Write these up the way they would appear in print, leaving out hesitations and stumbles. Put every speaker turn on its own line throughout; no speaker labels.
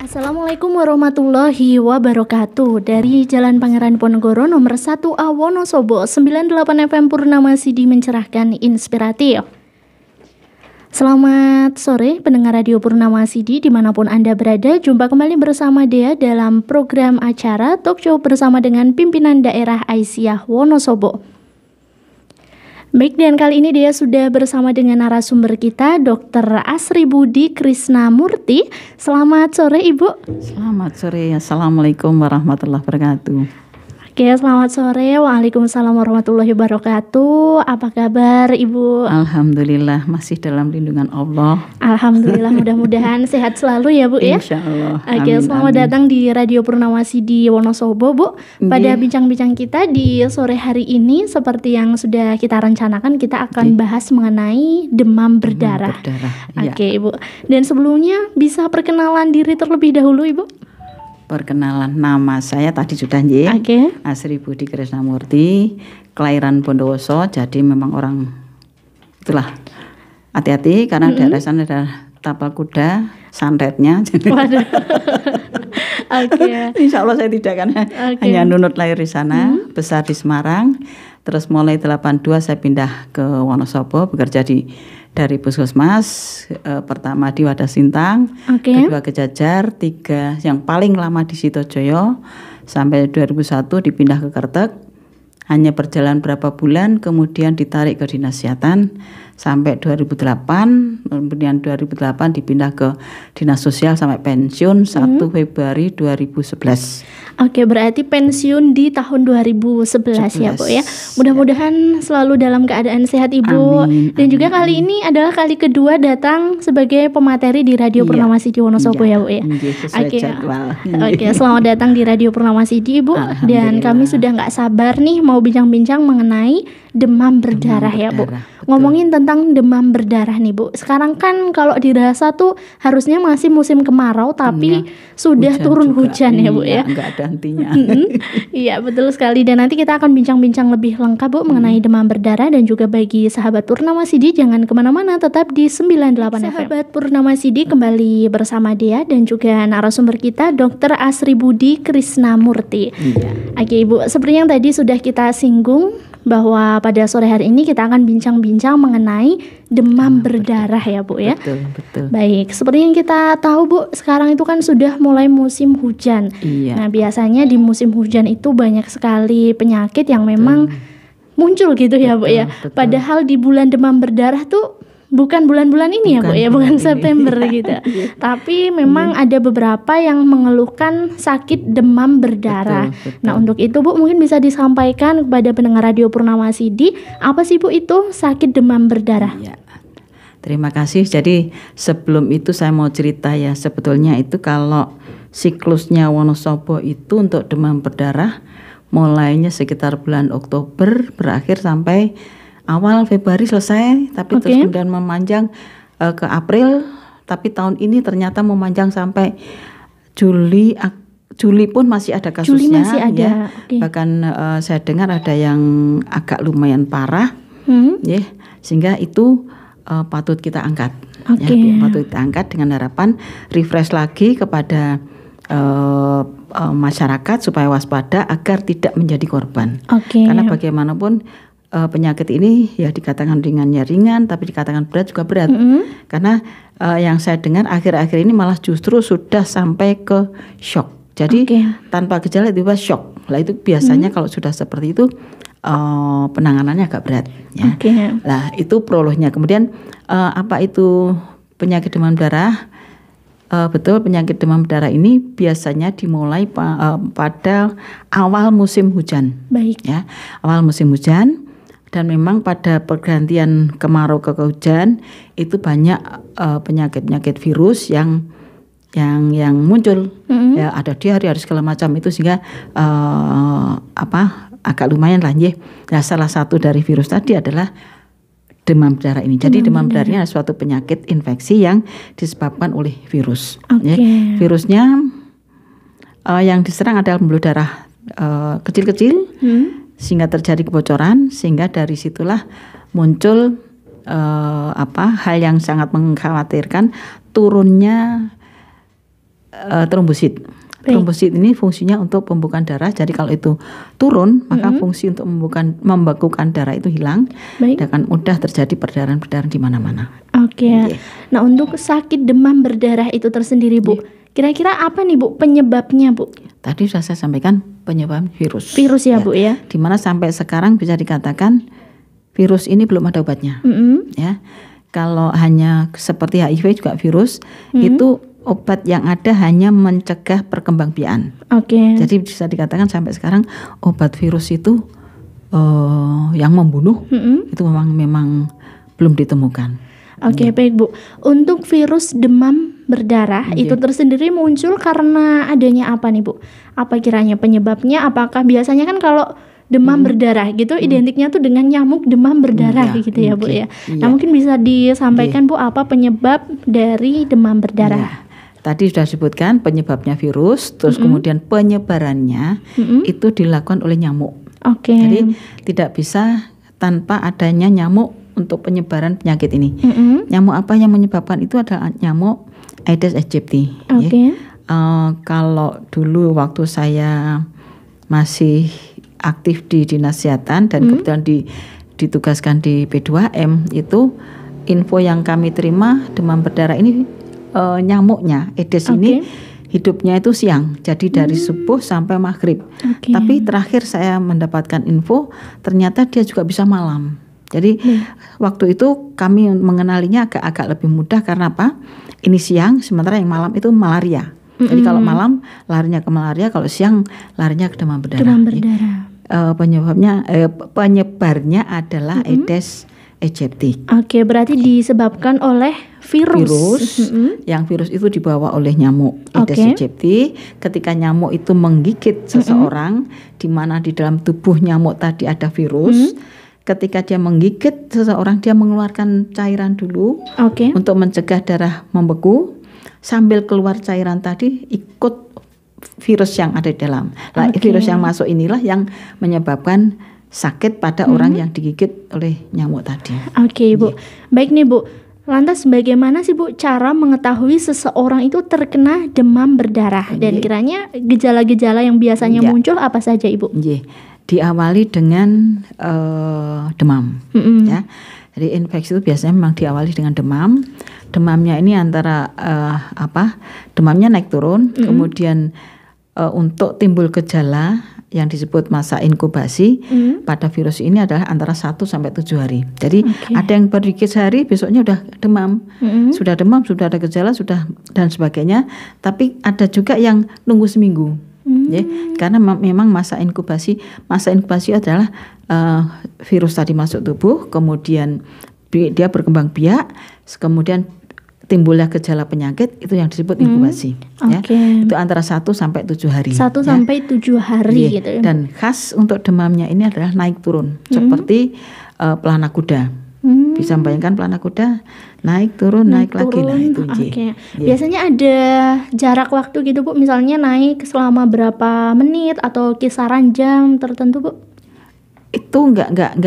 Assalamualaikum warahmatullahi wabarakatuh. Dari Jalan Pangeran Diponegoro nomor 1A Wonosobo 98 FM Purnama Sidi mencerahkan inspiratif. Selamat sore pendengar Radio Purnama Sidi dimanapun Anda berada. Jumpa kembali bersama Dea dalam program acara Talk Show bersama dengan pimpinan daerah Aisyah Wonosobo. Baik, dan kali ini Dea sudah bersama dengan narasumber kita, Dr. Asri Budi Krisnamurti. Selamat sore Ibu.
Selamat sore, Assalamualaikum warahmatullahi wabarakatuh.
Oke, selamat sore. Waalaikumsalam warahmatullahi wabarakatuh. Apa kabar Ibu?
Alhamdulillah masih dalam lindungan Allah.
Alhamdulillah, mudah-mudahan sehat selalu ya Bu ya.
Insya Allah.
Oke, selamat datang di Radio Purnama Sidi Wonosobo Bu. Pada bincang-bincang kita di sore hari ini, seperti yang sudah kita rencanakan, kita akan bahas mengenai demam berdarah. Oke Ibu. Dan sebelumnya bisa perkenalan diri terlebih dahulu Ibu.
Perkenalan, nama saya tadi sudah Asri Budi Krisnamurti, kelahiran Bondowoso. Jadi memang orang itulah hati-hati karena daerah sana ada tapal kuda, santetnya.
Waduh.
Insya Allah saya tidak kan hanya nunut lahir di sana, besar di Semarang. Terus mulai 82 saya pindah ke Wonosobo, bekerja dari Puskesmas, pertama di Wadah Sintang, kedua ke Jajar, 3 yang paling lama di Sitojoyo, sampai 2001 dipindah ke Kertek, hanya berjalan berapa bulan, kemudian ditarik ke Dinas Kesehatan, sampai 2008, kemudian 2008 dipindah ke Dinas Sosial sampai pensiun 1 Februari 2011.
Oke, berarti pensiun di tahun 2011 ya Bu ya. Mudah-mudahan selalu dalam keadaan sehat Ibu.
Amin,
dan juga kali ini adalah kali kedua datang sebagai pemateri di Radio Purnama Sidi Wonosobo ya Bu ya. Oke, selamat datang di Radio Purnama Sidi Ibu. Dan kami sudah nggak sabar nih mau bincang-bincang mengenai demam berdarah ya Bu. Ngomongin tentang demam berdarah nih Bu. Sekarang kan kalau dirasa tuh harusnya masih musim kemarau tapi sudah turun hujan ya Bu ya.
Enggak ada hentinya.
Iya betul sekali. Dan nanti kita akan bincang-bincang lebih lengkap Bu mengenai demam berdarah. Dan juga bagi sahabat Purnama Sidi jangan kemana-mana, tetap di 98 FM. Sahabat Purnama Sidi kembali bersama Dea dan juga narasumber kita Dr. Asri Budi Krisnamurti. Oke Ibu, seperti yang tadi sudah kita singgung bahwa pada sore hari ini kita akan bincang-bincang mengenai demam berdarah ya Bu ya.
Betul.
Baik, seperti yang kita tahu Bu, sekarang itu kan sudah mulai musim hujan. Nah, biasanya di musim hujan itu banyak sekali penyakit yang memang muncul gitu ya Bu ya. Padahal di bulan demam berdarah tuh bukan bulan-bulan ini ya Bu ya, bukan September gitu. Tapi memang ada beberapa yang mengeluhkan sakit demam berdarah.
Betul.
Nah, untuk itu Bu mungkin bisa disampaikan kepada pendengar Radio Purnama Sidi, apa sih Bu itu sakit demam berdarah?
Iya. Terima kasih. Jadi sebelum itu saya mau cerita ya, sebetulnya itu kalau siklusnya Wonosobo itu untuk demam berdarah mulainya sekitar bulan Oktober, berakhir sampai awal Februari selesai, tapi terus kemudian memanjang ke April, tapi tahun ini ternyata memanjang sampai Juli pun masih ada kasusnya.
Juli masih ada.
Ya. Bahkan saya dengar ada yang agak lumayan parah, ya, sehingga itu patut kita angkat. Ya, patut kita angkat dengan harapan refresh lagi kepada masyarakat supaya waspada agar tidak menjadi korban. Karena bagaimanapun penyakit ini ya dikatakan ringan, tapi dikatakan berat juga berat. Karena yang saya dengar akhir-akhir ini malah justru sudah sampai ke shock. Jadi tanpa gejala tiba-tiba shock. Lah itu biasanya kalau sudah seperti itu penanganannya agak berat. Ya. Lah itu prolognya. Kemudian apa itu penyakit demam berdarah? Betul, penyakit demam berdarah ini biasanya dimulai pada awal musim hujan. Ya, awal musim hujan. Dan memang pada pergantian kemarau ke hujan itu banyak penyakit-penyakit virus yang muncul. Ya, ada diare, ada segala macam itu sehingga agak lumayan lah ya. Nah, salah satu dari virus tadi adalah demam berdarah ini. Jadi demam berdarah ini adalah suatu penyakit infeksi yang disebabkan oleh virus. Ya, virusnya yang diserang adalah pembuluh darah kecil-kecil. Sehingga terjadi kebocoran, sehingga dari situlah muncul hal yang sangat mengkhawatirkan, turunnya trombosit. Trombosit ini fungsinya untuk pembukaan darah. Jadi kalau itu turun, maka fungsi untuk membekukan darah itu hilang. Dan akan mudah terjadi perdarahan di mana-mana.
Oke. Nah, untuk sakit demam berdarah itu tersendiri, Bu, kira-kira apa nih, Bu, penyebabnya, Bu?
Tadi sudah saya sampaikan penyebab virus.
Virus ya, Bu ya.
Dimana sampai sekarang bisa dikatakan virus ini belum ada obatnya. Ya. Kalau hanya seperti HIV juga virus, itu obat yang ada hanya mencegah perkembangbiakan. Jadi bisa dikatakan sampai sekarang obat virus itu yang membunuh itu memang belum ditemukan.
Baik, Bu. Untuk virus demam berdarah itu tersendiri muncul karena adanya apa nih, Bu? Apa kiranya penyebabnya? Apakah biasanya kan kalau demam berdarah gitu identiknya tuh dengan nyamuk demam berdarah gitu ya, Bu ya. Nah, mungkin bisa disampaikan Bu, apa penyebab dari demam berdarah?
Tadi sudah disebutkan penyebabnya virus, terus kemudian penyebarannya itu dilakukan oleh nyamuk. Jadi tidak bisa tanpa adanya nyamuk untuk penyebaran penyakit ini. Nyamuk apa yang menyebabkan itu adalah nyamuk Aedes aegypti. Kalau dulu waktu saya masih aktif di Dinas Kesehatan dan kebetulan ditugaskan di P2M, itu info yang kami terima demam berdarah ini nyamuknya Aedes ini hidupnya itu siang, jadi dari subuh sampai maghrib. Tapi terakhir saya mendapatkan info ternyata dia juga bisa malam. Jadi waktu itu kami mengenalinya agak lebih mudah karena apa? Ini siang, sementara yang malam itu malaria. Jadi kalau malam larinya ke malaria, kalau siang larinya ke demam berdarah. Penyebarnya adalah Aedes aegypti.
Berarti disebabkan oleh virus.
Yang virus itu dibawa oleh nyamuk Aedes aegypti. Ketika nyamuk itu menggigit seseorang, di mana di dalam tubuh nyamuk tadi ada virus. Ketika dia menggigit seseorang, dia mengeluarkan cairan dulu untuk mencegah darah membeku. Sambil keluar cairan tadi ikut virus yang ada di dalam. Virus yang masuk inilah yang menyebabkan sakit pada orang yang digigit oleh nyamuk tadi.
Bu. Baik nih, Bu. Lantas bagaimana sih, Bu, cara mengetahui seseorang itu terkena demam berdarah? Dan kiranya gejala-gejala yang biasanya muncul apa saja, Ibu?
Diawali dengan demam. Ya. Jadi infeksi itu biasanya memang diawali dengan demam. Demamnya ini antara demamnya naik turun, kemudian untuk timbul gejala yang disebut masa inkubasi pada virus ini adalah antara 1 sampai 7 hari. Jadi ada yang berpikir sehari, besoknya udah demam. Sudah demam, sudah ada gejala, sudah dan sebagainya. Tapi ada juga yang nunggu seminggu. Karena memang masa inkubasi adalah virus tadi masuk tubuh, kemudian dia berkembang biak, kemudian timbullah gejala penyakit, itu yang disebut inkubasi. Itu antara 1 sampai 7 hari.
1 sampai 7 hari gitu ya.
Dan khas untuk demamnya ini adalah naik turun, seperti pelana kuda. Bisa bayangkan pelana kuda naik turun naik lagi. Nah, itu
Biasanya ada jarak waktu gitu, Bu, misalnya naik selama berapa menit atau kisaran jam tertentu, Bu?
Itu enggak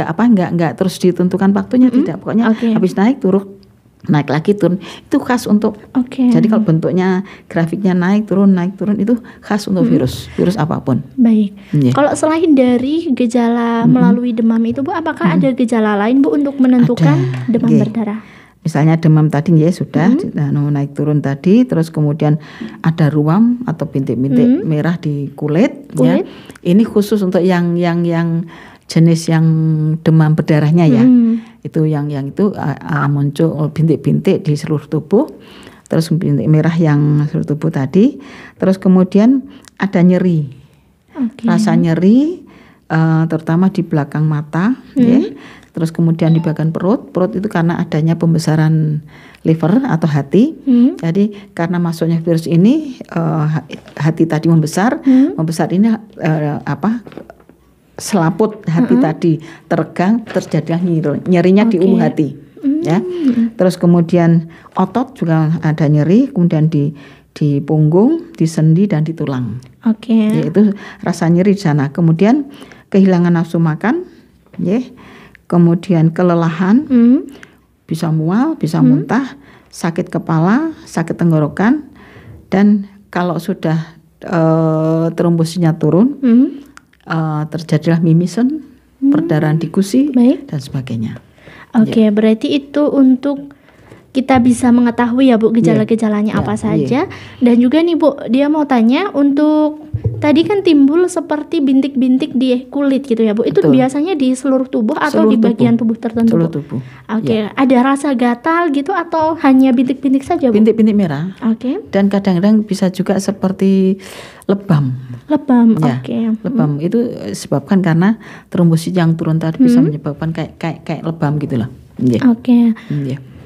terus ditentukan waktunya, tidak. Pokoknya habis naik turun, naik lagi turun, itu khas untuk jadi kalau bentuknya grafiknya naik turun itu khas untuk virus apapun.
Baik. Kalau selain dari gejala melalui demam itu, Bu, apakah ada gejala lain, Bu, untuk menentukan demam berdarah?
Misalnya demam tadi sudah naik turun tadi, terus kemudian ada ruam atau bintik-bintik merah di kulit. Ya. Ini khusus untuk yang jenis yang demam berdarahnya ya. Itu yang itu muncul bintik-bintik di seluruh tubuh, terus bintik merah yang seluruh tubuh tadi, terus kemudian ada nyeri, rasa nyeri terutama di belakang mata, terus kemudian di bagian perut itu karena adanya pembesaran liver atau hati. Jadi karena masuknya virus ini hati tadi membesar ini selaput hati tadi teregang, terjadilah nyerinya di ulu hati, ya. Terus kemudian otot juga ada nyeri, kemudian di punggung, di sendi dan di tulang. Itu rasa nyeri di sana. Kemudian kehilangan nafsu makan, kemudian kelelahan, bisa mual, bisa muntah, sakit kepala, sakit tenggorokan, dan kalau sudah trombositnya turun, terjadilah mimisen, perdarahan di gusi, dan sebagainya.
Oke, berarti itu untuk kita bisa mengetahui ya Bu gejala-gejalanya apa saja. Dan juga nih Bu, dia mau tanya untuk tadi kan timbul seperti bintik-bintik di kulit gitu ya Bu. Itu biasanya di seluruh tubuh atau di bagian tubuh tertentu?
Seluruh tubuh.
Oke, ada rasa gatal gitu atau hanya bintik-bintik saja Bu?
Bintik-bintik merah. Dan kadang-kadang bisa juga seperti lebam.
Lebam,
Lebam itu disebabkan karena trombosit yang turun tadi bisa menyebabkan kayak lebam gitulah.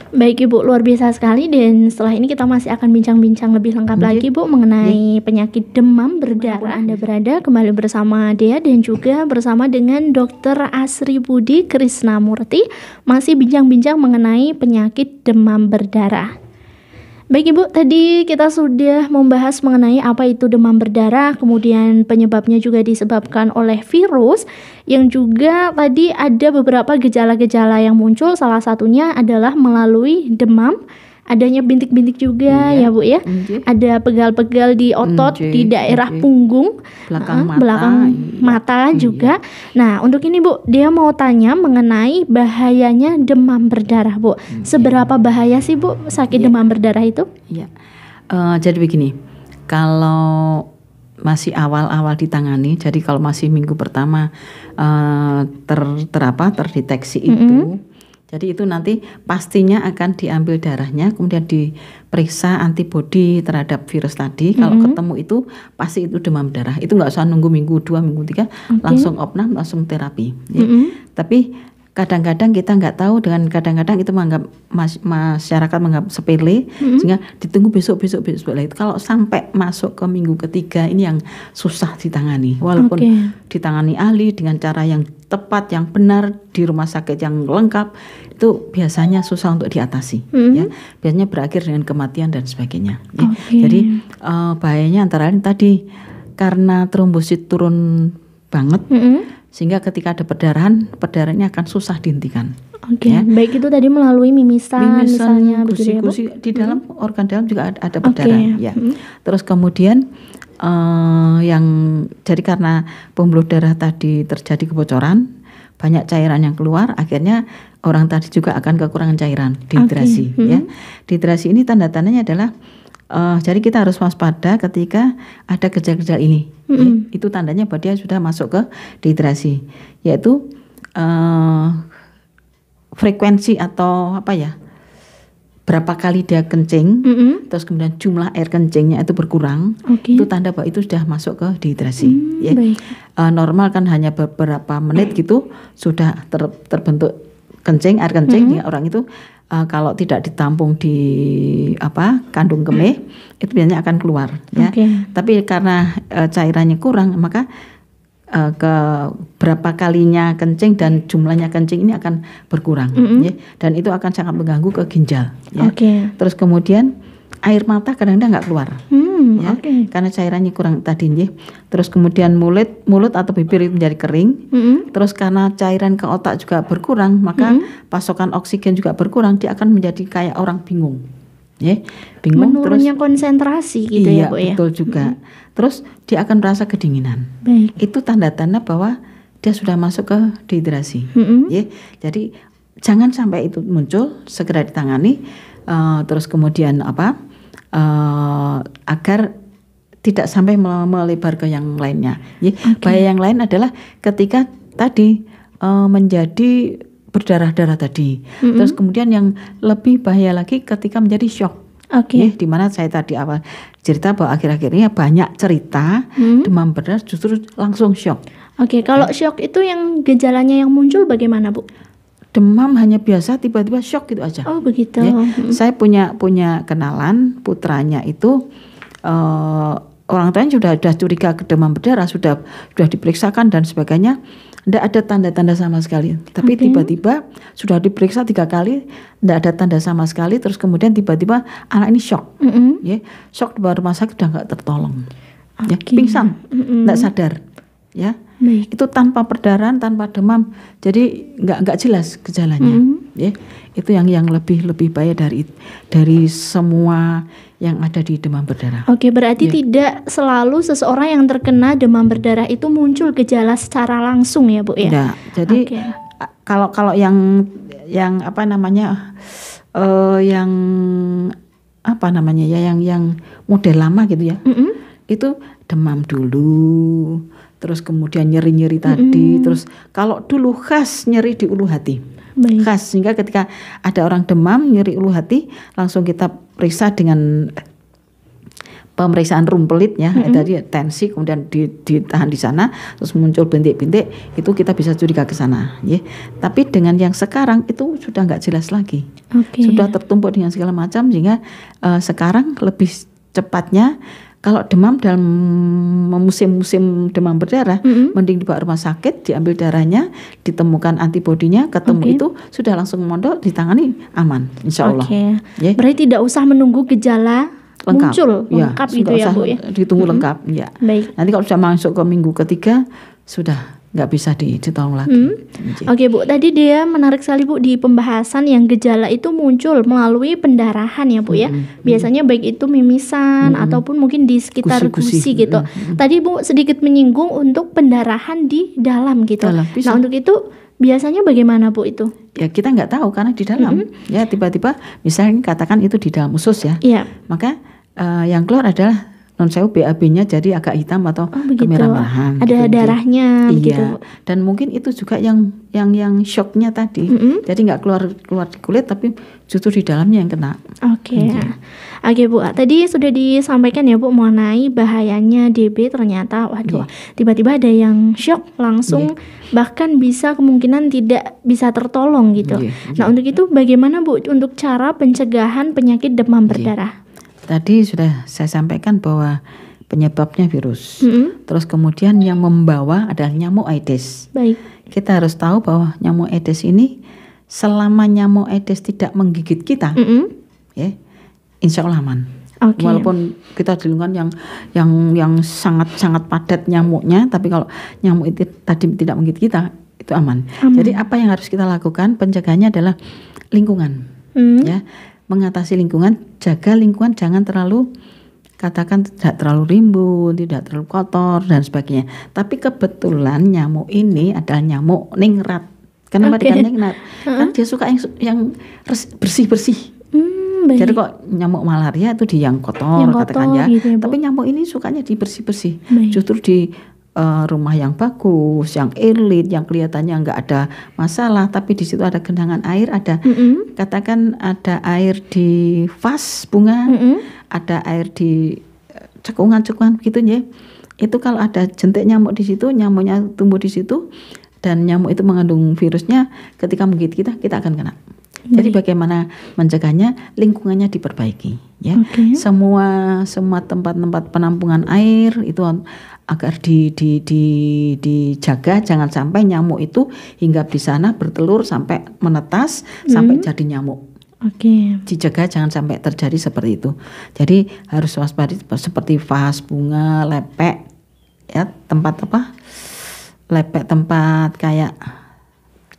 Baik Ibu, luar biasa sekali. Dan setelah ini kita masih akan bincang-bincang lebih lengkap lagi Bu mengenai penyakit demam berdarah. Anda berada kembali bersama Dea dan juga bersama dengan Dr. Asri Budi Krisnamurti, masih bincang-bincang mengenai penyakit demam berdarah. Baik Ibu, tadi kita sudah membahas mengenai apa itu demam berdarah, kemudian penyebabnya juga disebabkan oleh virus, yang juga tadi ada beberapa gejala-gejala yang muncul, salah satunya adalah melalui demam, adanya bintik-bintik juga ya Bu ya, ada pegal-pegal di otot di daerah punggung, belakang mata juga. Nah untuk ini Bu, dia mau tanya mengenai bahayanya demam berdarah Bu. Seberapa bahaya sih Bu sakit demam berdarah itu?
Jadi begini, kalau masih awal-awal ditangani, jadi kalau masih minggu pertama terdeteksi itu, jadi itu nanti pastinya akan diambil darahnya, kemudian diperiksa antibodi terhadap virus tadi. Kalau ketemu itu pasti itu demam berdarah. Itu nggak usah nunggu minggu 2, minggu 3, langsung opnam, langsung terapi. Tapi kadang-kadang kita nggak tahu, dengan kadang-kadang itu menganggap masyarakat menganggap sepele, sehingga ditunggu besok. Itu kalau sampai masuk ke minggu ketiga ini yang susah ditangani. Walaupun ditangani ahli dengan cara yang tepat, yang benar, di rumah sakit yang lengkap, itu biasanya susah untuk diatasi. Biasanya berakhir dengan kematian dan sebagainya. Jadi bahayanya antara lain tadi karena trombosit turun banget, sehingga ketika ada perdarahannya akan susah dihentikan.
Baik itu tadi melalui mimisan misalnya,
gusi-gusi di dalam organ dalam juga ada perdarahan. Terus kemudian yang jadi karena pembuluh darah tadi terjadi kebocoran, banyak cairan yang keluar, akhirnya orang tadi juga akan kekurangan cairan, dehidrasi. Dehidrasi ini tanda-tandanya adalah jadi kita harus waspada ketika ada gejala-gejala ini. Itu tandanya bahwa dia sudah masuk ke dehidrasi, yaitu frekuensi atau berapa kali dia kencing, terus kemudian jumlah air kencingnya itu berkurang, itu tanda bahwa itu sudah masuk ke dehidrasi. Normal kan hanya beberapa menit gitu sudah terbentuk air kencing. Ya, orang itu kalau tidak ditampung di kandung kemih itu biasanya akan keluar. Tapi karena cairannya kurang, maka ke berapa kalinya kencing dan jumlahnya kencing ini akan berkurang, dan itu akan sangat mengganggu ke ginjal. Terus kemudian air mata kadang-kadang nggak keluar, karena cairannya kurang tadi. Terus kemudian mulut atau bibir itu menjadi kering. Terus karena cairan ke otak juga berkurang, maka pasokan oksigen juga berkurang. Dia akan menjadi kayak orang bingung. Bingung,
menurunnya terus konsentrasi gitu ya Bu ya.
Betul juga. Terus dia akan merasa kedinginan. Itu tanda-tanda bahwa dia sudah masuk ke dehidrasi. Jadi jangan sampai itu muncul, segera ditangani. Terus kemudian agar tidak sampai melebar ke yang lainnya. Bahaya yang lain adalah ketika tadi menjadi berdarah-darah tadi. Terus kemudian yang lebih bahaya lagi ketika menjadi shock. Di mana saya tadi awal cerita bahwa akhir-akhirnya banyak cerita demam berdarah justru langsung shock.
Kalau shock itu yang gejalanya yang muncul bagaimana Bu?
Demam hanya biasa, tiba-tiba shock gitu aja.
Oh begitu.
Saya punya kenalan, putranya itu orang tuanya sudah curiga ke demam berdarah, sudah diperiksakan dan sebagainya. Tidak ada tanda-tanda sama sekali. Tapi tiba-tiba sudah diperiksa 3 kali, tidak ada tanda sama sekali. Terus kemudian tiba-tiba anak ini shock. Shock di bawah rumah sakit sudah nggak tertolong. Pingsan, tidak sadar.
Baik.
Itu tanpa perdarahan, tanpa demam, jadi nggak jelas gejalanya. Ya, itu yang lebih bahaya dari semua yang ada di demam berdarah.
Oke, berarti tidak selalu seseorang yang terkena demam berdarah itu muncul gejala secara langsung ya Bu ya?
Tidak. Jadi kalau yang apa namanya yang model lama gitu ya, itu demam dulu, terus kemudian nyeri tadi, terus kalau dulu khas nyeri di ulu hati.
Baik.
Khas, sehingga ketika ada orang demam nyeri ulu hati langsung kita periksa dengan pemeriksaan rumpelit ya, tadi tensi kemudian ditahan di sana terus muncul bintik-bintik, itu kita bisa curiga ke sana ya. Tapi dengan yang sekarang itu sudah nggak jelas lagi. Sudah tertumpuk dengan segala macam, sehingga sekarang lebih cepatnya kalau demam dalam musim demam berdarah, mending dibawa rumah sakit, diambil darahnya, ditemukan antibodinya, ketemu itu sudah langsung mondok, ditangani aman, insya Allah.
Yeah. Berarti tidak usah menunggu gejala muncul lengkap gitu ya Bu ya?
Ditunggu lengkap ya.
Baik.
Nanti kalau sudah masuk ke minggu ketiga sudah nggak bisa ditolong lagi.
Oke Bu, tadi dia menarik sekali Bu di pembahasan yang gejala itu muncul melalui pendarahan ya Bu ya. Biasanya baik itu mimisan ataupun mungkin di sekitar gusi gitu. Tadi Bu sedikit menyinggung untuk pendarahan di dalam gitu. Nah untuk itu biasanya bagaimana Bu itu?
Ya kita nggak tahu karena di dalam ya tiba-tiba misalnya katakan itu di dalam usus ya. Maka yang keluar adalah non-sewu BAB-nya jadi agak hitam atau kemerah-merahan.
Ada gitu, darahnya
gitu.
Iya.
Dan mungkin itu juga yang shocknya tadi. Jadi nggak keluar di kulit tapi justru di dalamnya yang kena.
Oke Bu, tadi sudah disampaikan ya Bu mengenai bahayanya DB, ternyata tiba-tiba ada yang shock langsung bahkan bisa kemungkinan tidak bisa tertolong gitu. Nah untuk itu bagaimana Bu untuk cara pencegahan penyakit demam berdarah?
Tadi sudah saya sampaikan bahwa penyebabnya virus. Terus kemudian yang membawa adalah nyamuk Aedes.
Baik.
Kita harus tahu bahwa nyamuk Aedes ini selama nyamuk Aedes tidak menggigit kita, ya, insya Allah aman. Walaupun kita di lingkungan yang sangat padat nyamuknya, tapi kalau nyamuk itu tadi tidak menggigit kita, itu aman. Jadi apa yang harus kita lakukan? Penjagaannya adalah lingkungan, ya. Mengatasi lingkungan, jaga lingkungan jangan terlalu, katakan tidak terlalu rimbun, tidak terlalu kotor dan sebagainya. Tapi kebetulan nyamuk ini adalah nyamuk ningrat. Kenapa dikatakan ningrat? Kan dia suka yang bersih-bersih. Jadi kok nyamuk malaria itu di yang kotor katakan ya. Gitu ya tapi nyamuk ini sukanya di bersih-bersih. Justru di rumah yang bagus, yang elit, yang kelihatannya nggak ada masalah, tapi di situ ada genangan air, ada katakan ada air di vas bunga, ada air di cekungan gitu ya. Itu kalau ada jentik nyamuk di situ, nyamuknya tumbuh di situ, dan nyamuk itu mengandung virusnya, ketika menggigit kita akan kena. Jadi bagaimana mencegahnya? Lingkungannya diperbaiki, ya. Semua tempat-tempat penampungan air itu agar dijaga, jangan sampai nyamuk itu hinggap di sana bertelur sampai menetas sampai jadi nyamuk. Dijaga jangan sampai terjadi seperti itu. Jadi harus waspada seperti vas bunga, lepek, ya tempat lepek tempat kayak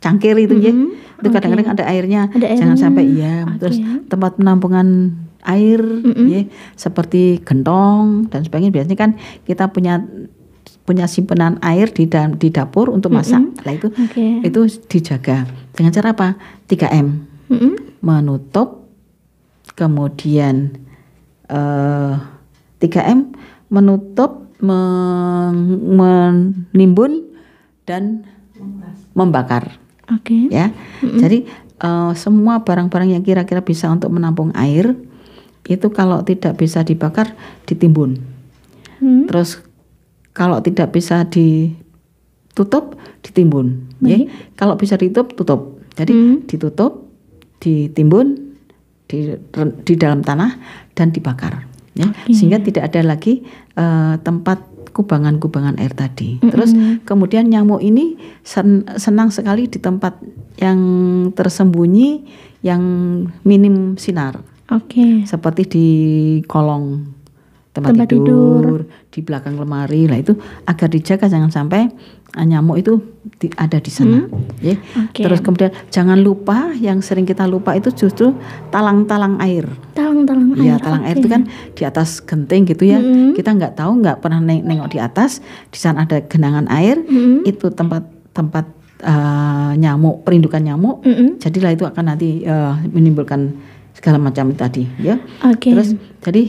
cangkir itu ya. Itu kadang-kadang ada airnya, jangan sampai terus tempat penampungan air ya, seperti gentong dan sebagainya. Biasanya kan kita punya simpenan air di dapur untuk masak. Nah itu dijaga dengan cara apa? 3M. Menutup, kemudian 3M menutup, menimbun dan membakar. Ya. Jadi semua barang-barang yang kira-kira bisa untuk menampung air itu kalau tidak bisa dibakar ditimbun. Terus kalau tidak bisa ditutup ditimbun. Ya. Kalau bisa ditutup tutup. Jadi ditutup, ditimbun di dalam tanah dan dibakar. Ya. Sehingga tidak ada lagi tempat kubangan-kubangan air tadi. Terus kemudian nyamuk ini senang sekali di tempat yang tersembunyi, yang minim sinar. Seperti di kolong tempat tidur, di belakang lemari lah, itu agar dijaga jangan sampai nyamuk itu ada di sana. Ya. Terus kemudian jangan lupa, yang sering kita lupa itu justru talang-talang air.
Talang-talang air.
Ya, talang air itu kan di atas genting gitu ya. Kita nggak tahu, nggak pernah nengok di atas, di sana ada genangan air, itu tempat nyamuk, perindukan nyamuk. Jadilah itu akan nanti menimbulkan segala macam tadi ya. Terus jadi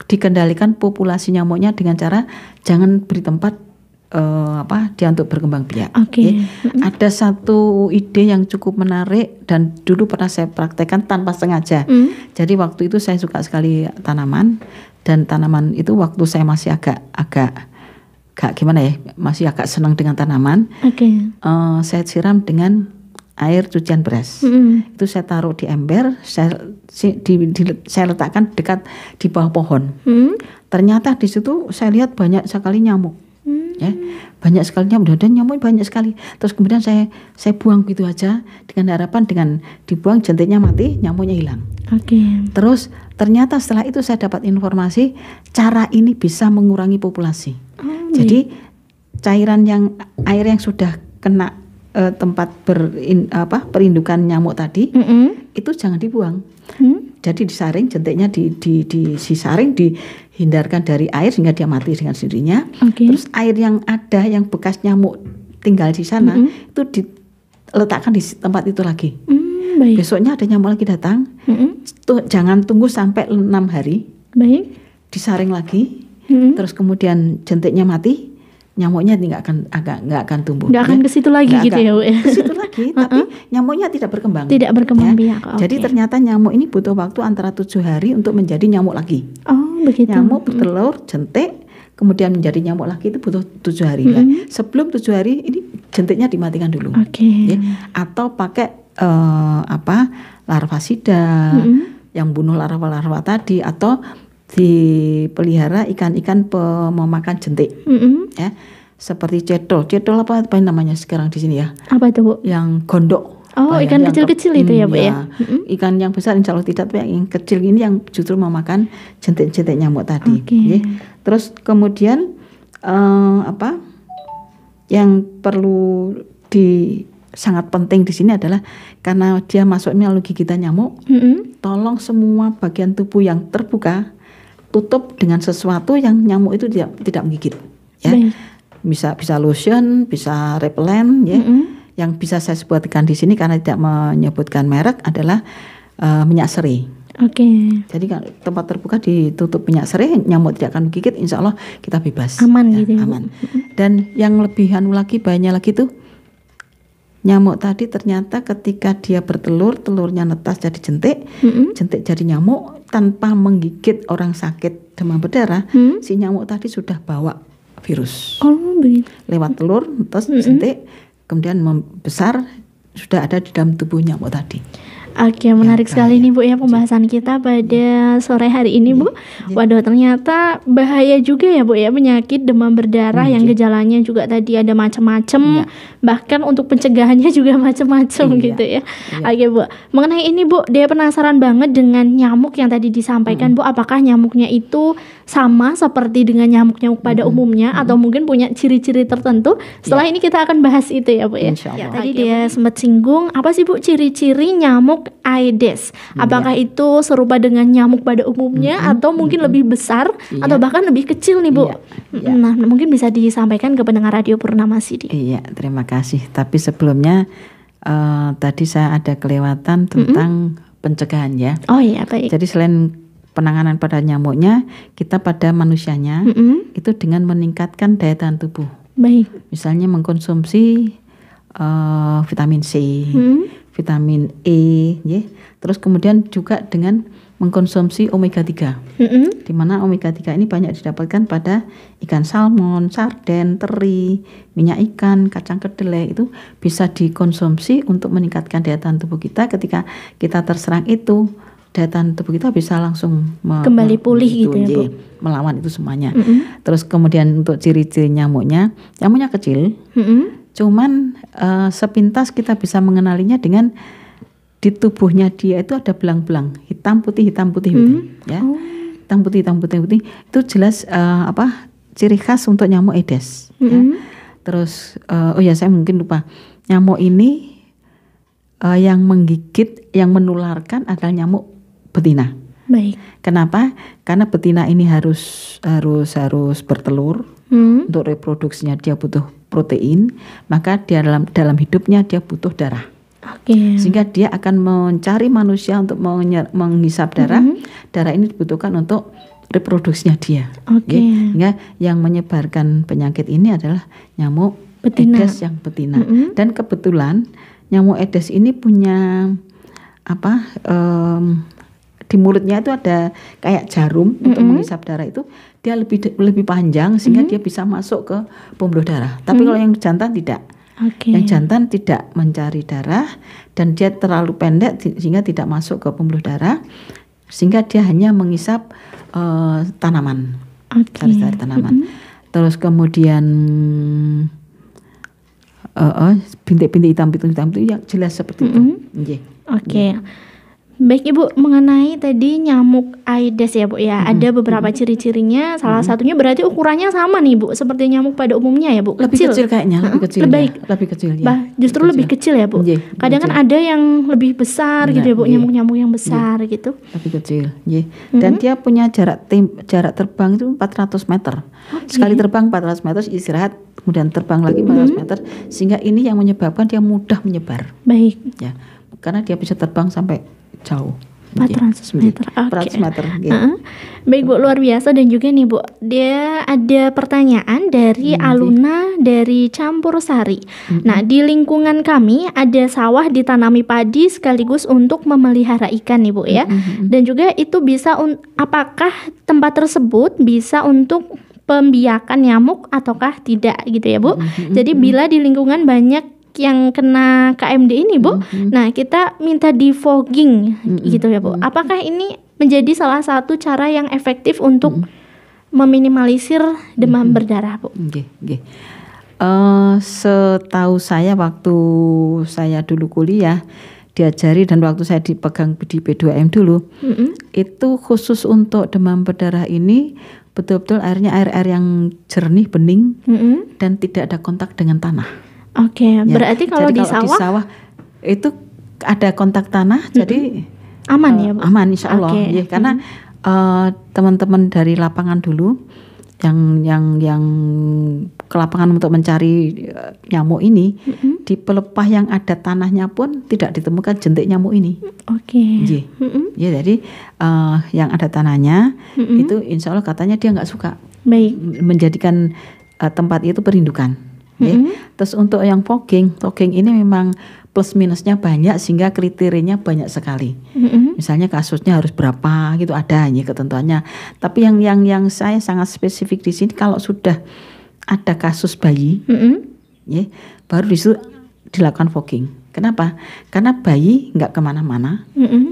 dikendalikan populasi nyamuknya dengan cara jangan beri tempat dia untuk berkembang biak. Ada satu ide yang cukup menarik dan dulu pernah saya praktekkan tanpa sengaja. Jadi waktu itu saya suka sekali tanaman, dan tanaman itu waktu saya masih agak gimana ya, masih agak senang dengan tanaman. Saya siram dengan air cucian beras. Itu saya taruh di ember, saya letakkan dekat di bawah pohon. Ternyata di situ saya lihat banyak sekali nyamuk. Ya, banyak sekali nyamuk, dan nyamuk banyak sekali. Terus kemudian saya buang gitu aja dengan harapan dengan dibuang jentiknya mati, nyamuknya hilang. Terus ternyata setelah itu saya dapat informasi cara ini bisa mengurangi populasi. Jadi cairan air yang sudah kena tempat perindukan nyamuk tadi, itu jangan dibuang. Jadi disaring, jentiknya disaring, dihindarkan dari air sehingga dia mati dengan sendirinya. Terus air yang ada, yang bekas nyamuk tinggal di sana, itu diletakkan di tempat itu lagi. Besoknya ada nyamuk lagi datang, jangan tunggu sampai 6 hari. Disaring lagi, terus kemudian jentiknya mati, nyamuknya nggak akan tumbuh.
Nggak akan ke situ lagi gitu ya, Bu ya.
Ke situ lagi, tapi nyamuknya tidak berkembang.
Tidak berkembang biak.
Jadi ternyata nyamuk ini butuh waktu antara 7 hari untuk menjadi nyamuk lagi.
Begitu.
Nyamuk bertelur, jentik, kemudian menjadi nyamuk lagi itu butuh 7 hari. Sebelum 7 hari ini jentiknya dimatikan dulu. Ya. Atau pakai larvasida yang bunuh larva-larva tadi, atau dipelihara ikan-ikan pemakan jentik, ya, seperti cedol apa namanya sekarang di sini ya?
Apa itu, Bu?
Yang gondok.
Ikan kecil-kecil itu ya, Bu ya?
Ikan yang besar insya Allah tidak, tapi yang kecil ini yang justru memakan jentik-jentik nyamuk tadi. Ya. Terus kemudian yang perlu sangat penting di sini adalah karena dia masuk melalui gigitan nyamuk, tolong semua bagian tubuh yang terbuka tutup dengan sesuatu yang nyamuk itu tidak menggigit, ya. Bisa lotion, bisa repellent, ya. Yang bisa saya sebutkan di sini karena tidak menyebutkan merek adalah minyak serai. Jadi kalau tempat terbuka ditutup minyak serai, nyamuk tidak akan menggigit, insya Allah kita bebas.
Aman ya, gitu.
Aman. Dan yang lebih banyak lagi tuh, nyamuk tadi ternyata ketika dia bertelur, telurnya netas jadi jentik, jentik jadi nyamuk, tanpa menggigit orang sakit demam berdarah, si nyamuk tadi sudah bawa virus. Lewat telur, netas, jentik, kemudian membesar, sudah ada di dalam tubuh nyamuk tadi.
Menarik sekali nih, Bu ya, pembahasan kita pada sore hari ini, Bu. Waduh, ternyata bahaya juga ya, Bu ya, penyakit demam berdarah yang gejalanya juga tadi ada macam-macam, bahkan untuk pencegahannya juga macam-macam gitu ya. Bu, mengenai ini, Bu, dia penasaran banget dengan nyamuk yang tadi disampaikan, Bu. Apakah nyamuknya itu sama seperti dengan nyamuk-nyamuk pada umumnya atau mungkin punya ciri-ciri tertentu? Setelah ini kita akan bahas itu ya, Bu ya. Tadi dia sempat singgung, apa sih, Bu, ciri-ciri nyamuk Aedes? Apakah itu serupa dengan nyamuk pada umumnya atau mungkin lebih besar atau bahkan lebih kecil nih, Bu? Nah, mungkin bisa disampaikan ke pendengar Radio Purnama Sidi.
Iya, terima kasih. Tapi sebelumnya tadi saya ada kelewatan tentang pencegahan ya.
Baik.
Jadi selain penanganan pada nyamuknya, kita pada manusianya itu dengan meningkatkan daya tahan tubuh.
Baik.
Misalnya mengkonsumsi vitamin C, vitamin E, ya. Terus kemudian juga dengan mengkonsumsi omega 3. Di mana omega 3 ini banyak didapatkan pada ikan salmon, sarden, teri, minyak ikan, kacang kedelai, itu bisa dikonsumsi untuk meningkatkan daya tahan tubuh kita. Ketika kita terserang itu, daya tahan tubuh kita bisa langsung
kembali pulih gitu ya, Bu.
Melawan itu semuanya. Terus kemudian untuk ciri-ciri nyamuknya kecil. Cuman sepintas kita bisa mengenalinya dengan di tubuhnya dia itu ada belang-belang hitam putih gitu, ya. hitam putih itu jelas ciri khas untuk nyamuk Aedes. Ya. Terus saya mungkin lupa, nyamuk ini yang menggigit, yang menularkan adalah nyamuk betina.
Baik.
Kenapa? Karena betina ini harus bertelur. Untuk reproduksinya dia butuh protein, maka dia dalam hidupnya dia butuh darah. Sehingga dia akan mencari manusia untuk menghisap darah. Darah ini dibutuhkan untuk reproduksinya dia. Sehingga yang menyebarkan penyakit ini adalah nyamuk Aedes yang betina. Dan kebetulan nyamuk Aedes ini punya di mulutnya itu ada kayak jarum untuk menghisap darah, itu dia lebih panjang sehingga dia bisa masuk ke pembuluh darah. Tapi kalau yang jantan tidak. Yang jantan tidak mencari darah dan dia terlalu pendek sehingga tidak masuk ke pembuluh darah, sehingga dia hanya menghisap tanaman, sari-sari tanaman. Terus kemudian bintik-bintik hitam itu yang jelas seperti itu.
Baik Ibu, mengenai tadi nyamuk Aedes ya Bu ya, ada beberapa ciri-cirinya. Salah satunya berarti ukurannya sama nih Bu, seperti nyamuk pada umumnya ya Bu.
Lebih kecil kayaknya, lebih kecil ya.
Justru lebih kecil ya Bu. Kadang kan ada yang lebih besar gitu ya Bu, nyamuk-nyamuk yang besar gitu.
Lebih kecil, dan dia punya jarak terbang itu 400 meter. Sekali terbang 400 meter, istirahat, kemudian terbang lagi 400 meter, sehingga ini yang menyebabkan dia mudah menyebar.
Baik.
Ya, karena dia bisa terbang sampai jauh.
400 meter.
400 meter.
Baik Bu, luar biasa. Dan juga nih Bu, dia ada pertanyaan dari Aluna dari Campur Sari. Nah, di lingkungan kami ada sawah ditanami padi sekaligus untuk memelihara ikan nih Bu ya. Dan juga itu bisa apakah tempat tersebut bisa untuk pembiakan nyamuk ataukah tidak gitu ya Bu. Jadi bila di lingkungan banyak yang kena KMD ini Bu, nah kita minta di fogging gitu ya Bu. Apakah ini menjadi salah satu cara yang efektif untuk meminimalisir demam berdarah Bu?
Setahu saya waktu saya dulu kuliah diajari, dan waktu saya dipegang di P2M dulu, itu khusus untuk demam berdarah ini betul-betul airnya air yang jernih, bening, dan tidak ada kontak dengan tanah.
Berarti kalau di sawah
itu ada kontak tanah, jadi
aman ya Bu?
Aman insya Allah. Karena teman-teman dari lapangan dulu yang ke lapangan untuk mencari nyamuk ini, di pelepah yang ada tanahnya pun tidak ditemukan jentik nyamuk ini. Jadi yang ada tanahnya itu insya Allah katanya dia nggak suka. Menjadikan tempat itu perindukan. Terus untuk yang fogging ini memang plus minusnya banyak sehingga kriterianya banyak sekali. Misalnya kasusnya harus berapa gitu, ada ketentuannya. Tapi yang saya sangat spesifik di sini, kalau sudah ada kasus bayi, baru disitu dilakukan fogging. Kenapa? Karena bayi nggak kemana-mana,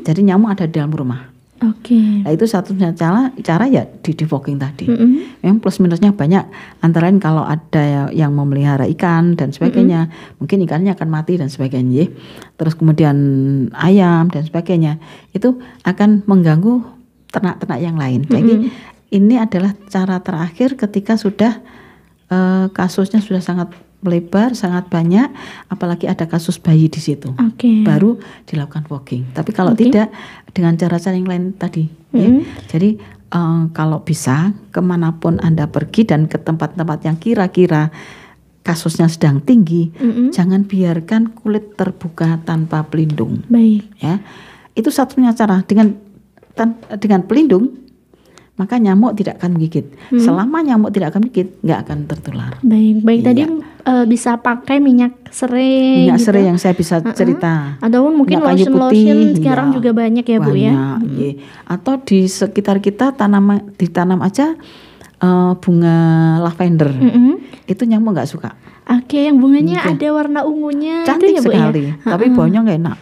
jadi nyamuk ada di dalam rumah. Nah itu satunya cara ya di fogging tadi. Memang plus minusnya banyak. Antara lain kalau ada yang memelihara ikan dan sebagainya, mungkin ikannya akan mati dan sebagainya. Terus kemudian ayam dan sebagainya, itu akan mengganggu ternak-ternak yang lain. Jadi ini adalah cara terakhir ketika sudah kasusnya sudah sangat melebar, sangat banyak, apalagi ada kasus bayi di situ, baru dilakukan fogging. Tapi kalau tidak, dengan cara-cara yang lain tadi. Jadi kalau bisa kemanapun Anda pergi dan ke tempat-tempat yang kira-kira kasusnya sedang tinggi, jangan biarkan kulit terbuka tanpa pelindung. Ya, itu satunya cara. Dengan pelindung, maka nyamuk tidak akan menggigit. Selama nyamuk tidak akan menggigit, nggak akan tertular.
Baik. Tadi bisa pakai minyak serai.
Minyak serai yang saya bisa cerita.
Ataupun mungkin lotion sekarang juga banyak ya Bu ya.
Atau di sekitar kita ditanam aja bunga lavender. Itu nyamuk nggak suka.
Yang bunganya ada warna ungunya.
Cantik
itu ya, Bu,
sekali,
ya?
tapi baunya nggak enak.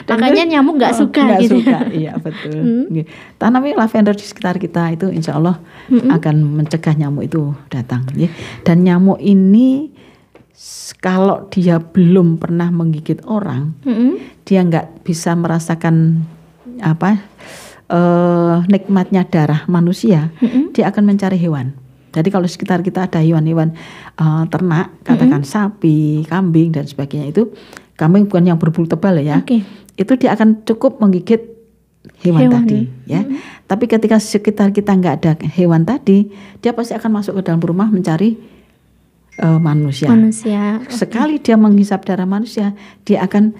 Makanya nyamuk nggak suka gitu.
Iya betul. Tanami lavender di sekitar kita, itu insya Allah akan mencegah nyamuk itu datang. Dan nyamuk ini kalau dia belum pernah menggigit orang, dia nggak bisa merasakan nikmatnya darah manusia, dia akan mencari hewan. Jadi kalau di sekitar kita ada hewan-hewan ternak, katakan sapi, kambing dan sebagainya, itu kambing bukan yang berbulu tebal ya, itu dia akan cukup menggigit hewan tadi ya. Tapi ketika sekitar kita nggak ada hewan tadi, dia pasti akan masuk ke dalam rumah mencari manusia. Sekali dia menghisap darah manusia, dia akan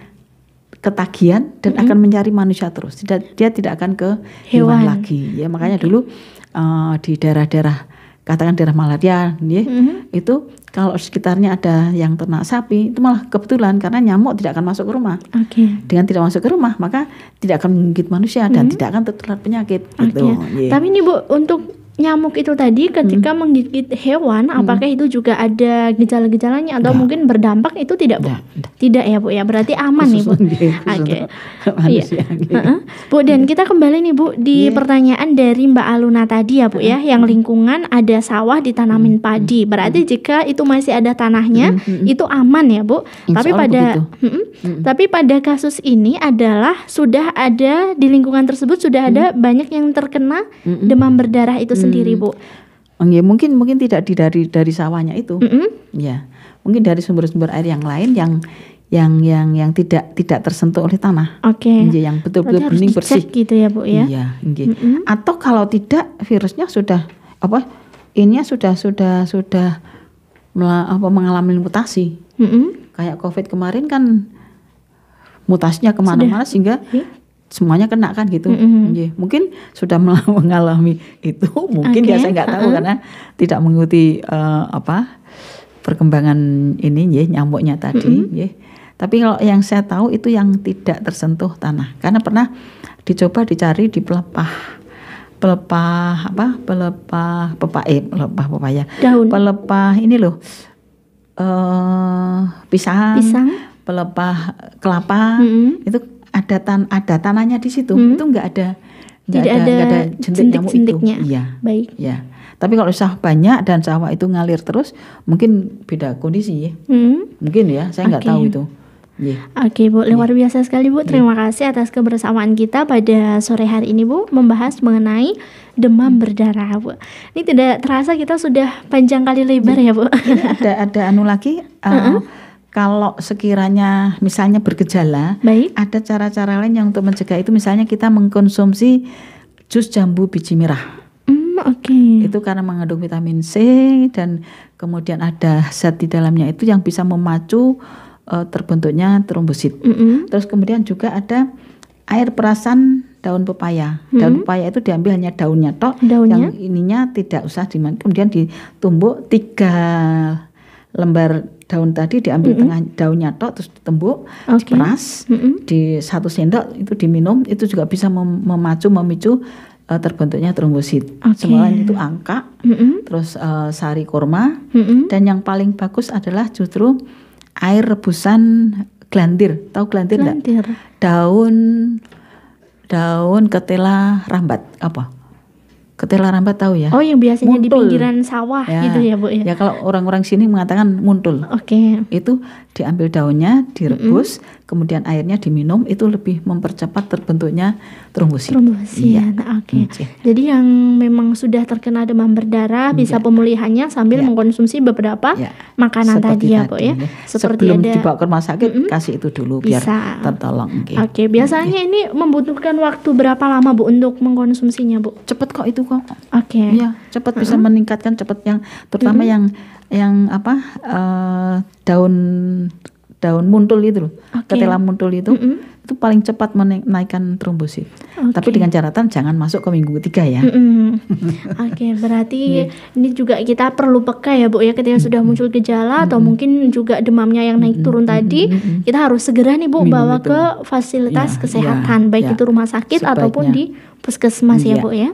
ketagihan dan akan mencari manusia terus. Dia tidak akan ke hewan lagi ya. Makanya dulu di daerah-daerah, katakan daerah malaria ya, itu kalau sekitarnya ada yang ternak sapi, itu malah kebetulan karena nyamuk tidak akan masuk ke rumah. Dengan tidak masuk ke rumah, maka tidak akan menggigit manusia dan tidak akan tertular penyakit. Gitu.
Tapi ini Bu, untuk nyamuk itu tadi ketika menggigit hewan, apakah itu juga ada gejala-gejalanya atau mungkin berdampak? Itu tidak, Bu? Tidak ya, Bu ya. Berarti aman nih, Bu. Bu, dan kita kembali nih, Bu, di pertanyaan dari Mbak Aluna tadi ya, Bu ya, yang lingkungan ada sawah ditanamin padi. Berarti jika itu masih ada tanahnya, itu aman ya, Bu. Tapi pada kasus ini adalah sudah ada di lingkungan tersebut sudah ada banyak yang terkena demam berdarah itu sendiri, Bu.
Ya, mungkin tidak dari sawahnya itu. Ya, mungkin dari sumber-sumber air yang lain yang tidak tersentuh oleh tanah. Yang betul-betul bening bersih
gitu ya, Bu ya.
Iya, atau kalau tidak virusnya sudah mengalami mutasi. Kayak COVID kemarin kan mutasinya kemana-mana sehingga semuanya kena kan gitu. Mungkin sudah mengalami itu, mungkin ya saya nggak tahu karena tidak mengikuti perkembangan ini nyamuknya tadi. Tapi kalau yang saya tahu itu yang tidak tersentuh tanah, karena pernah dicoba dicari di pelepah pepaya, pelepah ini loh, pisang, pelepah kelapa, itu ada tanahnya di situ, itu nggak ada jentik nyamuk itu. Iya.
Baik.
Ya. Tapi kalau sawah banyak dan sawah itu ngalir terus, mungkin beda kondisi ya. Mungkin ya, saya nggak tahu itu.
Bu, luar biasa sekali, Bu. Terima kasih atas kebersamaan kita pada sore hari ini, Bu, membahas mengenai demam berdarah, Bu. Ini tidak terasa kita sudah panjang kali lebar ya, Bu.
Ada lagi. Kalau sekiranya misalnya bergejala, ada cara-cara lain yang untuk mencegah itu, misalnya kita mengkonsumsi jus jambu biji merah. Itu karena mengandung vitamin C dan kemudian ada zat di dalamnya itu yang bisa memacu terbentuknya trombosit. Terus kemudian juga ada air perasan daun pepaya. Daun pepaya itu diambil hanya daunnya tok, yang ininya tidak usah dimakan. Kemudian ditumbuk 3 lembar daun tadi, diambil tengah daunnya tok, terus ditumbuk, diperas, di 1 sendok itu diminum, itu juga bisa memicu terbentuknya trombosit. Semuanya itu angka, terus sari kurma, dan yang paling bagus adalah justru air rebusan glandir. Tahu glandir enggak? Daun ketela rambat. Apa? Ketela rambat tahu ya?
Oh, yang biasanya muntul di pinggiran sawah gitu ya, Bu ya.
Ya, kalau orang-orang sini mengatakan muntul. Itu diambil daunnya, direbus, kemudian airnya diminum, itu lebih mempercepat terbentuknya trombosit. Jadi yang memang sudah terkena demam berdarah bisa pemulihannya sambil mengkonsumsi beberapa makanan tadi ya, Bu ya. Sebelum dibawa ke rumah sakit, kasih itu dulu biar tertolong.
Biasanya ini membutuhkan waktu berapa lama, Bu, untuk mengkonsumsinya, Bu?
Cepat kok itu. Ya, cepat bisa meningkatkan cepat, yang terutama yang daun muntul itu loh, ketela muntul itu paling cepat menaikkan trombosit. Tapi dengan catatan jangan masuk ke minggu ketiga ya.
Berarti ini juga kita perlu peka ya, Bu ya, ketika sudah muncul gejala atau mungkin juga demamnya yang naik turun tadi, kita harus segera nih, Bu, bawa ke fasilitas kesehatan, baik itu rumah sakit ataupun di puskesmas ya, Bu ya.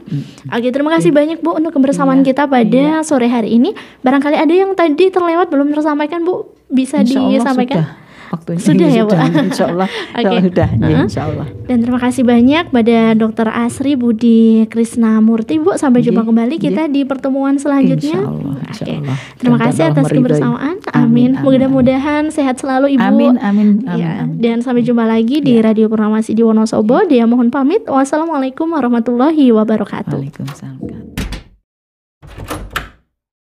Terima kasih banyak, Bu, untuk kebersamaan kita pada sore hari ini. Barangkali ada yang tadi terlewat belum tersampaikan, Bu, bisa disampaikan.
waktunya.
Sudah ya, Bu.
Insyaallah.
Okay.
Sudah, insyaallah.
Dan terima kasih banyak pada Dr. Asri Budi Krisnamurti, Bu. Sampai jumpa kembali kita di pertemuan selanjutnya.
Insyaallah.
Terima kasih atas kebersamaan. Amin. Mudah-mudahan sehat selalu Ibu.
Amin.
Ya, dan sampai jumpa lagi di Radio Purnama Sidi Wonosobo. Dia mohon pamit. Wassalamualaikum warahmatullahi wabarakatuh.
Waalaikumsalam.